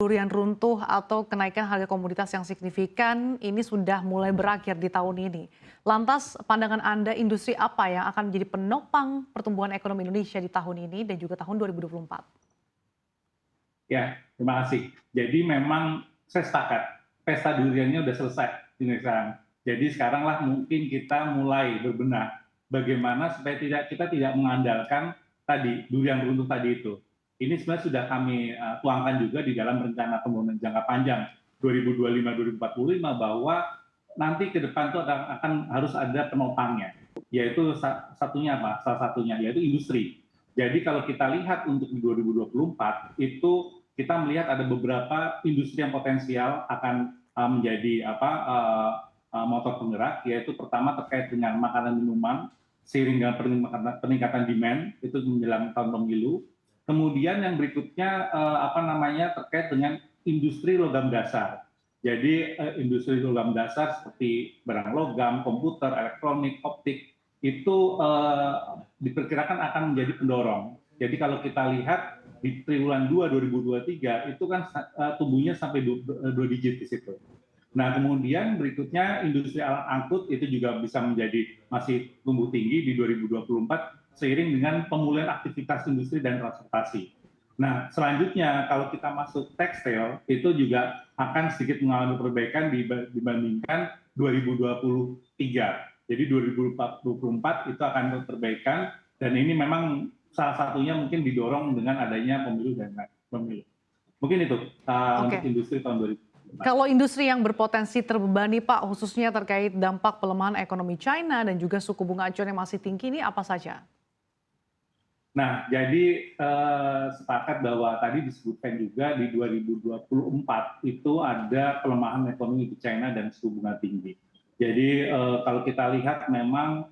Durian runtuh atau kenaikan harga komoditas yang signifikan ini sudah mulai berakhir di tahun ini. Lantas, pandangan Anda industri apa yang akan menjadi penopang pertumbuhan ekonomi Indonesia di tahun ini dan juga tahun 2024? Ya, terima kasih. Jadi memang saya sepakat, pesta duriannya udah selesai di sekarang. Jadi sekaranglah mungkin kita mulai berbenah bagaimana supaya kita tidak mengandalkan tadi durian runtuh tadi itu. Ini sebenarnya sudah kami tuangkan juga di dalam rencana pembangunan jangka panjang 2025-2045 bahwa nanti ke depan itu akan harus ada penopangnya, yaitu satunya apa? Salah satunya yaitu industri. Jadi kalau kita lihat untuk di 2024 itu kita melihat ada beberapa industri yang potensial akan menjadi motor penggerak, yaitu pertama terkait dengan makanan minuman seiring dengan peningkatan demand itu menjelang tahun pemilu. Kemudian yang berikutnya terkait dengan industri logam dasar. Jadi industri logam dasar seperti barang logam, komputer, elektronik, optik itu diperkirakan akan menjadi pendorong. Jadi kalau kita lihat di triwulan 2 2023 itu kan tumbuhnya sampai 2 digit di situ. Nah, kemudian berikutnya industri alat angkut itu juga bisa menjadi masih tumbuh tinggi di 2024 seiring dengan pemulihan aktivitas industri dan transportasi. Nah, selanjutnya kalau kita masuk tekstil itu juga akan sedikit mengalami perbaikan dibandingkan 2023. Jadi 2024 itu akan perbaikan dan ini memang salah satunya mungkin didorong dengan adanya pemilu dan pemilu. Mungkin itu untuk Oke, industri tahun 2024. kalau industri yang berpotensi terbebani Pak, khususnya terkait dampak pelemahan ekonomi China dan juga suku bunga acuan yang masih tinggi ini apa saja? Nah, jadi sepakat bahwa tadi disebutkan juga di 2024 itu ada pelemahan ekonomi di China dan suku bunga tinggi. Jadi kalau kita lihat memang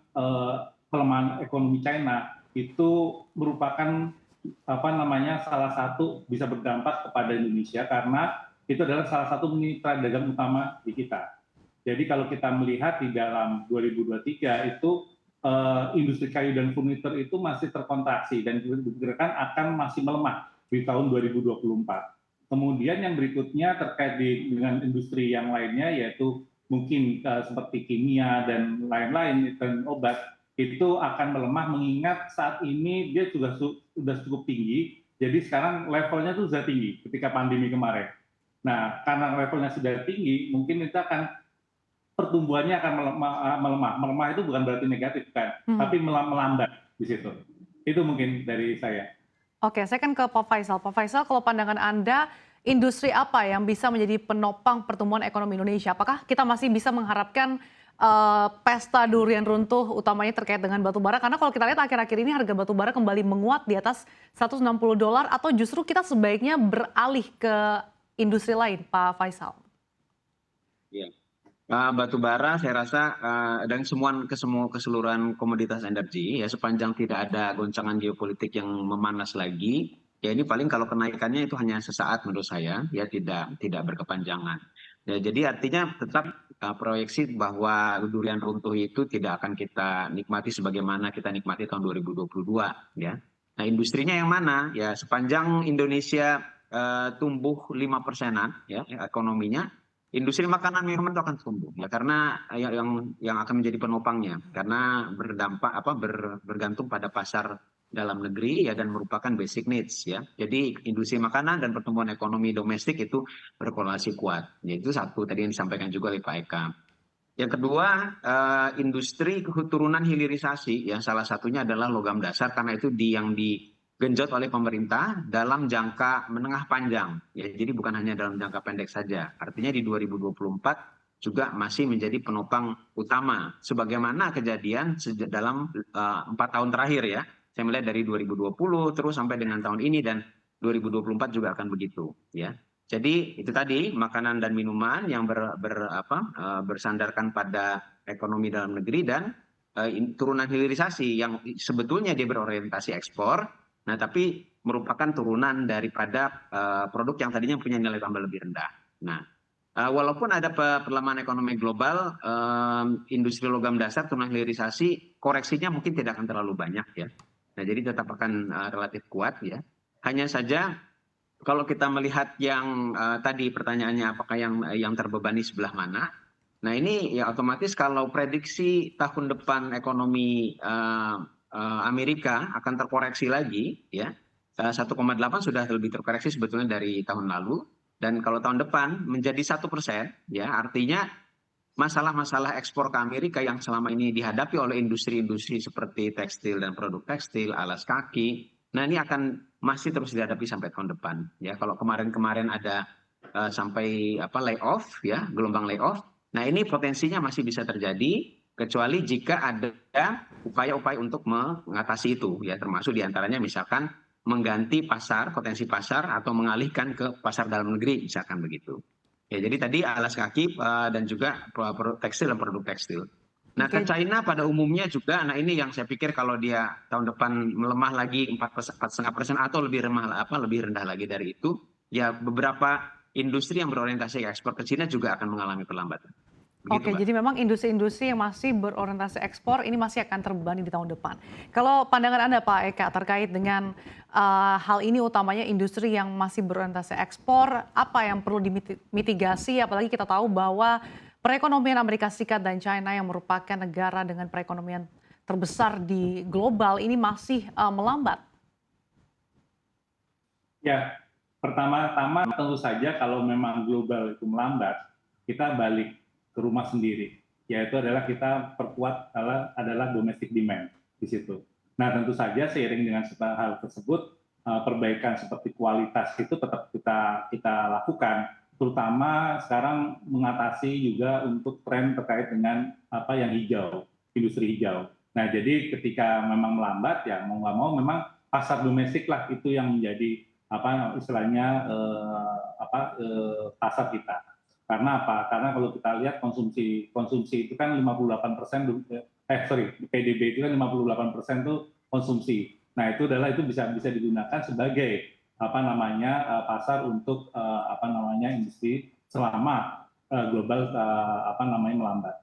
pelemahan ekonomi China itu merupakan salah satu bisa berdampak kepada Indonesia karena itu adalah salah satu mitra dagang utama di kita. Jadi kalau kita melihat di dalam 2023 itu industri kayu dan furnitur itu masih terkontraksi dan diperkirakan akan masih melemah di tahun 2024. Kemudian yang berikutnya terkait dengan industri yang lainnya yaitu mungkin seperti kimia dan lain-lain dan obat itu akan melemah mengingat saat ini dia sudah cukup tinggi. Jadi sekarang levelnya itu sudah tinggi ketika pandemi kemarin. Nah, karena levelnya sudah tinggi, mungkin itu akan pertumbuhannya akan melemah. Melemah itu bukan berarti negatif kan, tapi melambat di situ. Itu mungkin dari saya. Oke, saya kan ke Pak Faisal. Pak Faisal, kalau pandangan Anda, industri apa yang bisa menjadi penopang pertumbuhan ekonomi Indonesia? Apakah kita masih bisa mengharapkan pesta durian runtuh utamanya terkait dengan batu bara? Karena kalau kita lihat akhir-akhir ini harga batu bara kembali menguat di atas $160 atau justru kita sebaiknya beralih ke industri lain, Pak Faisal? Ya. Batu bara saya rasa dan semua keseluruhan komoditas energi ya sepanjang tidak ada goncangan geopolitik yang memanas lagi ya ini paling kalau kenaikannya itu hanya sesaat menurut saya ya tidak berkepanjangan. Ya, jadi artinya tetap proyeksi bahwa durian runtuh itu tidak akan kita nikmati sebagaimana kita nikmati tahun 2022 ya. Nah, industrinya yang mana? Ya sepanjang Indonesia tumbuh 5%-an ya ekonominya, industri makanan minuman itu akan tumbuh ya karena yang akan menjadi penopangnya karena bergantung pada pasar dalam negeri ya dan merupakan basic needs ya. Jadi industri makanan dan pertumbuhan ekonomi domestik itu berkorelasi kuat. Ya, itu satu tadi yang disampaikan juga oleh Pak Eka. Yang kedua, industri keturunan hilirisasi yang salah satunya adalah logam dasar karena itu yang digenjot oleh pemerintah dalam jangka menengah panjang. Ya, jadi bukan hanya dalam jangka pendek saja. Artinya di 2024 juga masih menjadi penopang utama. Sebagaimana kejadian dalam 4 tahun terakhir ya. Saya melihat dari 2020 terus sampai dengan tahun ini dan 2024 juga akan begitu. Ya. Jadi itu tadi makanan dan minuman yang bersandarkan pada ekonomi dalam negeri dan turunan hilirisasi yang sebetulnya dia berorientasi ekspor, nah tapi merupakan turunan daripada produk yang tadinya punya nilai tambah lebih rendah. Nah, walaupun ada pelemahan ekonomi global, industri logam dasar turunan hilirisasi koreksinya mungkin tidak akan terlalu banyak ya. Nah, jadi tetap akan relatif kuat ya. Hanya saja kalau kita melihat yang tadi pertanyaannya apakah yang terbebani sebelah mana? Nah ini ya otomatis kalau prediksi tahun depan ekonomi Amerika akan terkoreksi lagi, ya 1,8 sudah lebih terkoreksi sebetulnya dari tahun lalu. Dan kalau tahun depan menjadi 1%, ya artinya masalah-masalah ekspor ke Amerika yang selama ini dihadapi oleh industri-industri seperti tekstil dan produk tekstil, alas kaki, nah ini akan masih terus dihadapi sampai tahun depan. Ya, kalau kemarin-kemarin ada sampai layoff, ya gelombang layoff, nah ini potensinya masih bisa terjadi kecuali jika ada upaya-upaya untuk mengatasi itu, ya termasuk diantaranya misalkan mengganti pasar, potensi pasar atau mengalihkan ke pasar dalam negeri, misalkan begitu. Ya, jadi tadi alas kaki dan juga tekstil dan produk tekstil. Nah, ke Oke, China pada umumnya juga, nah ini yang saya pikir kalau dia tahun depan melemah lagi 4,5% atau lebih rendah lagi dari itu, ya beberapa industri yang berorientasi ekspor ke China juga akan mengalami perlambatan. Begitu, oke, Mbak. jadi memang industri-industri yang masih berorientasi ekspor ini masih akan terbebani di tahun depan. Kalau pandangan Anda Pak Eka terkait dengan hal ini utamanya industri yang masih berorientasi ekspor, apa yang perlu dimitigasi apalagi kita tahu bahwa perekonomian Amerika Serikat dan China yang merupakan negara dengan perekonomian terbesar di global ini masih melambat. Ya, pertama-tama tentu saja kalau memang global itu melambat, kita balik ke rumah sendiri, yaitu adalah kita perkuat adalah domestic demand di situ. Nah, tentu saja seiring dengan hal tersebut, perbaikan seperti kualitas itu tetap kita lakukan, terutama sekarang mengatasi juga untuk tren terkait dengan apa yang hijau, industri hijau. Nah, jadi ketika memang melambat ya mau nggak mau memang pasar domestik lah itu yang menjadi apa istilahnya pasar kita. Karena apa? Karena kalau kita lihat konsumsi itu kan 58%, PDB itu kan 58% tuh konsumsi. Nah itu bisa digunakan sebagai pasar untuk industri selama global melambat.